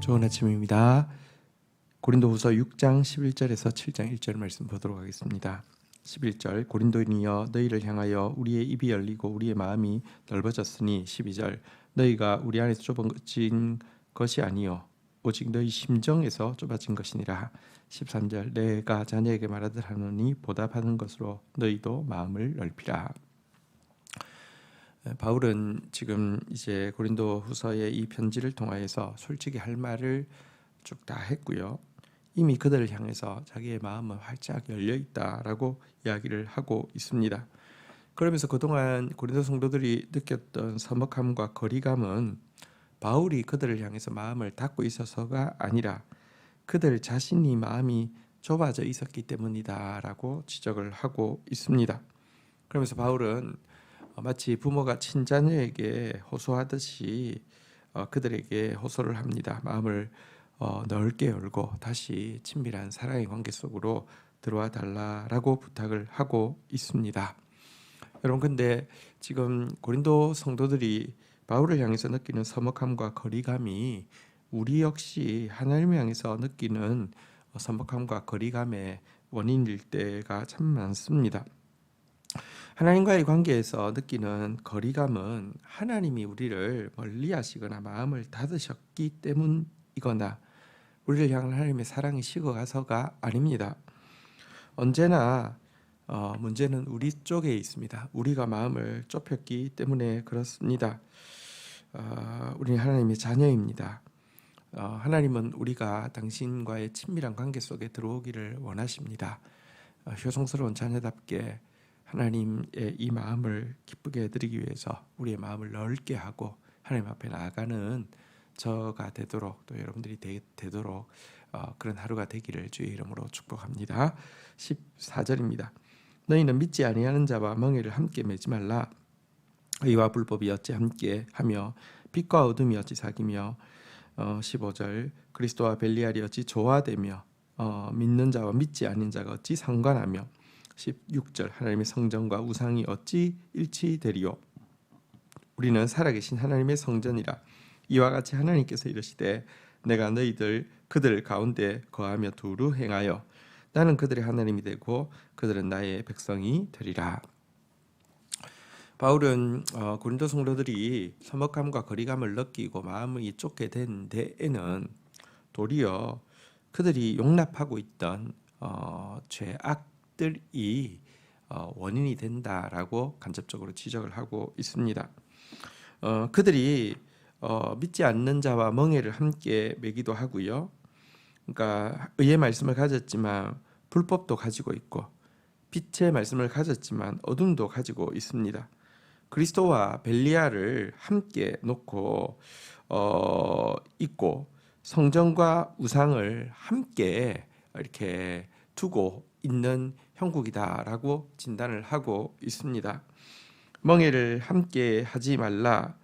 좋은 아침입니다. 고린도후서 6장 11절에서 7장 1절 말씀 보도록 하겠습니다. 11절 고린도인이여 너희를 향하여 우리의 입이 열리고 우리의 마음이 넓어졌으니 12절 너희가 우리 안에서 좁아진 것이 아니요 오직 너희 심정에서 좁아진 것이니라. 13절 내가 자녀에게 말하듯 하노니 보답하는 것으로 너희도 마음을 넓히라. 바울은 지금 이제 고린도후서의 이 편지를 통하여서 솔직히 할 말을 쭉 다 했고요. 이미 그들을 향해서 자기의 마음은 활짝 열려 있다라고 이야기를 하고 있습니다. 그러면서 그동안 고린도 성도들이 느꼈던 서먹함과 거리감은 바울이 그들을 향해서 마음을 닫고 있어서가 아니라 그들 자신이 마음이 좁아져 있었기 때문이다라고 지적을 하고 있습니다. 그러면서 바울은 마치 부모가 친자녀에게 호소하듯이 그들에게 호소를 합니다. 마음을 넓게 열고 다시 친밀한 사랑의 관계 속으로 들어와 달라라고 부탁을 하고 있습니다. 여러분, 근데 지금 고린도 성도들이 바울을 향해서 느끼는 서먹함과 거리감이 우리 역시 하나님을 향해서 느끼는 서먹함과 거리감의 원인일 때가 참 많습니다. 하나님과의 관계에서 느끼는 거리감은 하나님이 우리를 멀리하시거나 마음을 닫으셨기 때문이거나 우리를 향한 하나님의 사랑이 식어가서가 아닙니다. 언제나 문제는 우리 쪽에 있습니다. 우리가 마음을 좁혔기 때문에 그렇습니다. 우리는 하나님의 자녀입니다. 하나님은 우리가 당신과의 친밀한 관계 속에 들어오기를 원하십니다. 효성스러운 자녀답게 하나님의 이 마음을 기쁘게 해드리기 위해서 우리의 마음을 넓게 하고 하나님 앞에 나아가는 저가 되도록, 또 여러분들이 되도록 그런 하루가 되기를 주의 이름으로 축복합니다. 14절입니다. 너희는 믿지 아니하는 자와 멍에를 함께 매지 말라. 의와 불법이 어찌 함께 하며 빛과 어둠이 어찌 사귀며 15절 그리스도와 벨리알이 어찌 조화되며 믿는 자와 믿지 않는 자가 어찌 상관하며 16절 하나님의 성전과 우상이 어찌 일치되리요. 우리는 살아계신 하나님의 성전이라. 이와 같이 하나님께서 이르시되 내가 그들 가운데 거하며 두루 행하여 나는 그들의 하나님이 되고 그들은 나의 백성이 되리라. 바울은 고린도 성도들이 서먹함과 거리감을 느끼고 마음이 좁게 된 데에는 도리어 그들이 용납하고 있던 죄악들이 원인이 된다라고 간접적으로 지적을 하고 있습니다. 그들이 믿지 않는 자와 멍에를 함께 매기도 하고요. 그러니까 의의 말씀을 가졌지만 불법도 가지고 있고 빛의 말씀을 가졌지만 어둠도 가지고 있습니다. 그리스도와 벨리알을 함께 놓고 있고 성전과 우상을 함께 이렇게 두고 있는 형국이다라고 진단을 하고 있습니다. 멍에를 함께 하지 말라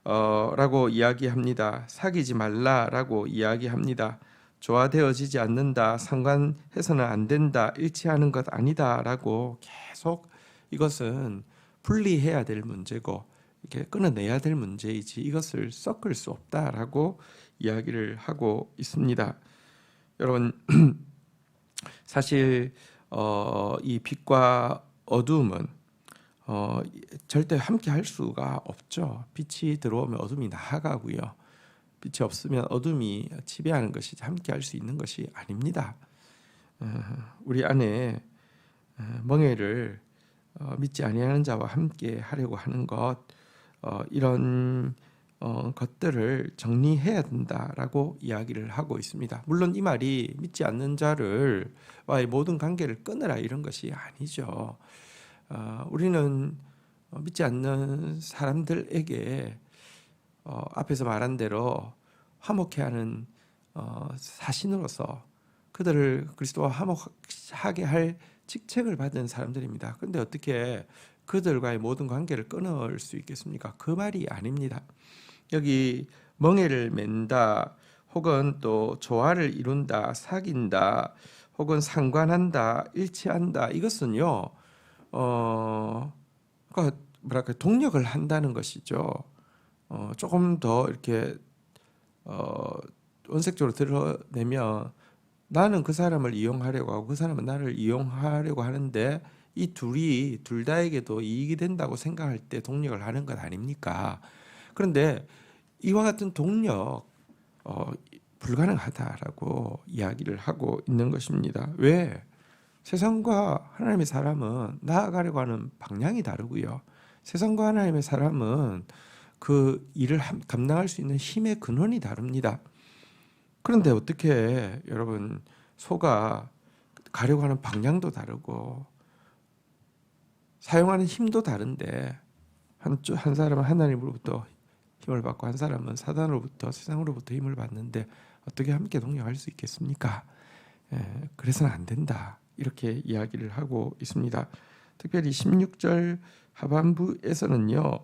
라고 이야기합니다. 사귀지 말라라고 이야기합니다. 조화되어지지 않는다, 상관해서는 안 된다, 일치하는 것 아니다 라고 계속 이것은 분리해야 될 문제고 이렇게 끊어내야 될 문제이지 이것을 섞을 수 없다라고 이야기를 하고 있습니다. 여러분, 사실 이 빛과 어둠은 절대 함께 할 수가 없죠. 빛이 들어오면 어둠이 나아가고요. 빛이 없으면 어둠이 지배하는 것이 함께 할 수 있는 것이 아닙니다. 우리 안에 멍에를 믿지 아니하는 자와 함께 하려고 하는 것, 이런 것들을 정리해야 된다라고 이야기를 하고 있습니다. 물론 이 말이 믿지 않는 자와의 모든 관계를 끊으라 이런 것이 아니죠. 우리는 믿지 않는 사람들에게 앞에서 말한 대로 화목해 하는 사신으로서 그들을 그리스도와 화목하게 할 직책을 받은 사람들입니다. 그런데 어떻게 그들과의 모든 관계를 끊을 수 있겠습니까? 그 말이 아닙니다. 여기 멍에를 맨다, 혹은 또 조화를 이룬다, 사귄다, 혹은 상관한다, 일치한다, 이것은요 그러니까 뭐랄까 동력을 한다는 것이죠. 조금 더 이렇게 원색적으로 드러내면 나는 그 사람을 이용하려고 하고 그 사람은 나를 이용하려고 하는데 이 둘 다에게도 이익이 된다고 생각할 때 동력을 하는 것 아닙니까? 그런데 이와 같은 동력 어, 불가능하다라고 이야기를 하고 있는 것입니다. 왜? 세상과 하나님의 사람은 나아가려고 하는 방향이 다르고요. 세상과 하나님의 사람은 그 일을 감당할 수 있는 힘의 근원이 다릅니다. 그런데 어떻게 여러분 소가 가려고 하는 방향도 다르고 사용하는 힘도 다른데 한 사람은 하나님으로부터 힘을 받고 한 사람은 사단으로부터 세상으로부터 힘을 받는데 어떻게 함께 동력할 수 있겠습니까? 그래서는 안 된다. 이렇게 이야기를 하고 있습니다. 특별히 16절 하반부에서는요.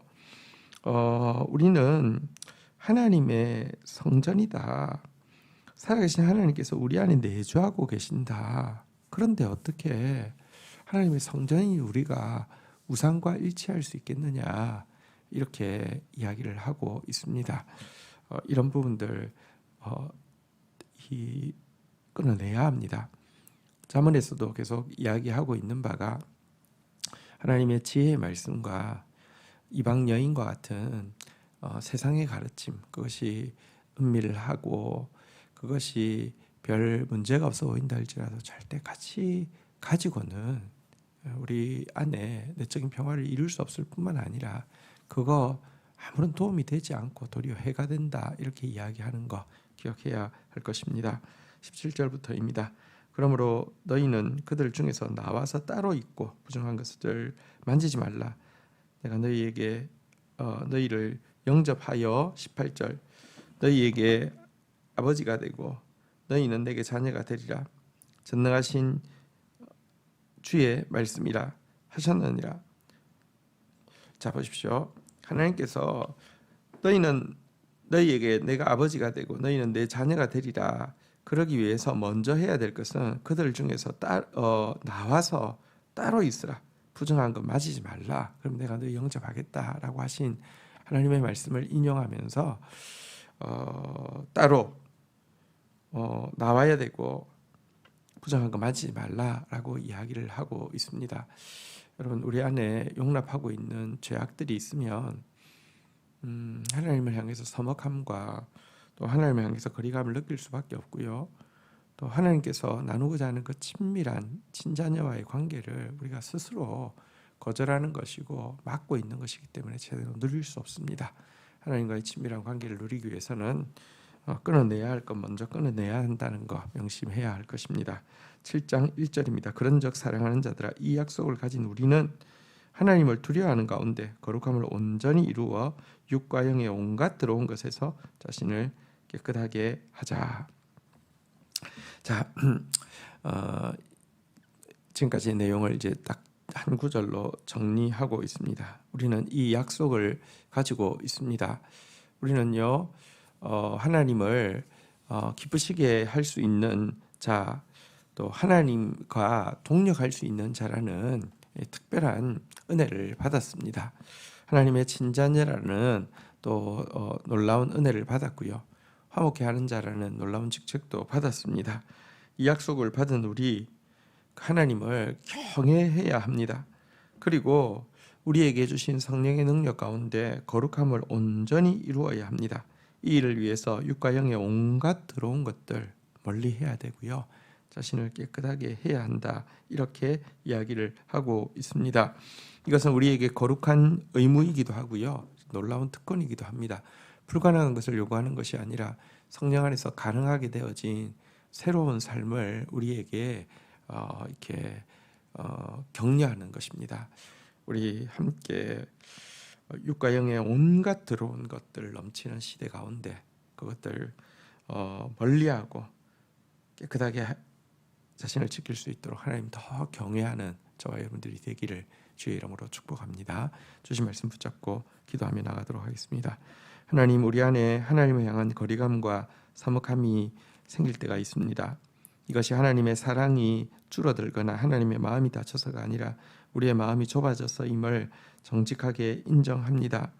우리는 하나님의 성전이다. 살아계신 하나님께서 우리 안에 내주하고 계신다. 그런데 어떻게 하나님의 성전인 우리가 우상과 일치할 수 있겠느냐 이렇게 이야기를 하고 있습니다. 이런 부분들 끊어내야 합니다. 잠언에서도 계속 이야기하고 있는 바가 하나님의 지혜의 말씀과 이방 여인과 같은 세상의 가르침, 그것이 은밀하고 그것이 별 문제가 없어 보인다 할지라도 절대 같이 가지고는 우리 안에 내적인 평화를 이룰 수 없을 뿐만 아니라 그거 아무런 도움이 되지 않고 도리어 해가 된다 이렇게 이야기하는 거 기억해야 할 것입니다. 17절부터입니다. 그러므로 너희는 그들 중에서 나와서 따로 있고 부정한 것을 만지지 말라. 내가 너희에게 너희를 영접하여 18절 너희에게 아버지가 되고 너희는 내게 자녀가 되리라. 전능하신 주의 말씀이라 하셨느니라. 자 보십시오. 하나님께서 너희는 너희에게 내가 아버지가 되고 너희는 내 자녀가 되리라. 그러기 위해서 먼저 해야 될 것은 그들 중에서 나와서 따로 있으라. 부정한 것 맞이지 말라. 그럼 내가 너희 영접하겠다라고 하신 하나님의 말씀을 인용하면서 따로 나와야 되고 부정한 거 맞지 말라라고 이야기를 하고 있습니다. 여러분 우리 안에 용납하고 있는 죄악들이 있으면 하나님을 향해서 서먹함과 또 하나님을 향해서 거리감을 느낄 수밖에 없고요. 또 하나님께서 나누고자 하는 그 친밀한 친자녀와의 관계를 우리가 스스로 거절하는 것이고 막고 있는 것이기 때문에 제대로 누릴 수 없습니다. 하나님과의 친밀한 관계를 누리기 위해서는 끊어내야 할 것 먼저 끊어내야 한다는 거 명심해야 할 것입니다. 7장 1절입니다. 그런즉 사랑하는 자들아 이 약속을 가진 우리는 하나님을 두려워하는 가운데 거룩함을 온전히 이루어 육과 영의 온갖 들어온 것에서 자신을 깨끗하게 하자. 자, 지금까지의 내용을 이제 딱 한 구절로 정리하고 있습니다. 우리는 이 약속을 가지고 있습니다. 우리는요, 하나님을 기쁘시게 할 수 있는 자, 또 하나님과 동력할 수 있는 자라는 특별한 은혜를 받았습니다. 하나님의 친자녀라는 또 놀라운 은혜를 받았고요. 화목해 하는 자라는 놀라운 직책도 받았습니다. 이 약속을 받은 우리 하나님을 경외해야 합니다. 그리고 우리에게 주신 성령의 능력 가운데 거룩함을 온전히 이루어야 합니다. 이 일을 위해서 육과 영의 온갖 더러운 것들 멀리해야 되고요. 자신을 깨끗하게 해야 한다. 이렇게 이야기를 하고 있습니다. 이것은 우리에게 거룩한 의무이기도 하고요. 놀라운 특권이기도 합니다. 불가능한 것을 요구하는 것이 아니라 성령 안에서 가능하게 되어진 새로운 삶을 우리에게 이렇게 격려하는 것입니다. 우리 함께 육과 영의 온갖 들어온 것들 넘치는 시대 가운데 그것들 멀리하고 깨끗하게 자신을 지킬 수 있도록 하나님 더 경외하는 저와 여러분들이 되기를 주의 이름으로 축복합니다. 주신 말씀 붙잡고 기도하며 나가도록 하겠습니다. 하나님, 우리 안에 하나님을 향한 거리감과 사목함이 생길 때가 있습니다. 이것이 하나님의 사랑이 줄어들거나 하나님의 마음이 닫혀서가 아니라 우리의 마음이 좁아져서임을 정직하게 인정합니다.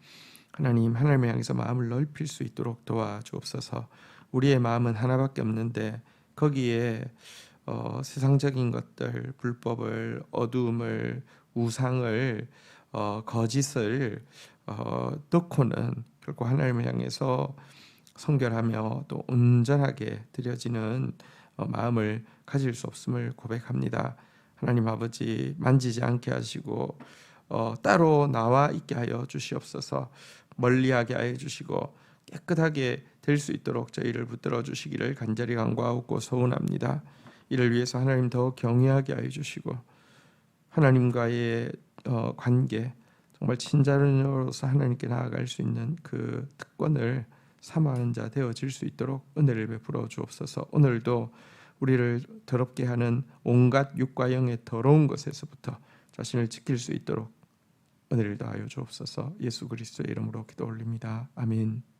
하나님, 하나님을 향해서 마음을 넓힐 수 있도록 도와주옵소서. 우리의 마음은 하나밖에 없는데 거기에 세상적인 것들, 불법을, 어두움을, 우상을, 거짓을 넣고는 결국 하나님을 향해서 성결하며 또 온전하게 드려지는 마음을 가질 수 없음을 고백합니다. 하나님 아버지, 만지지 않게 하시고 따로 나와 있게 하여 주시옵소서. 멀리하게 하여 주시고 깨끗하게 될 수 있도록 저희를 붙들어 주시기를 간절히 간구하고 소원합니다. 이를 위해서 하나님 더 경외하게 하여 주시고 하나님과의 관계, 정말 친자로서 하나님께 나아갈 수 있는 그 특권을 사모하는 자 되어질 수 있도록 은혜를 베풀어 주옵소서. 오늘도 우리를 더럽게 하는 온갖 육과 영의 더러운 것에서부터 자신을 지킬 수 있도록 은혜를 더하여 주옵소서. 예수 그리스도의 이름으로 기도 올립니다. 아멘.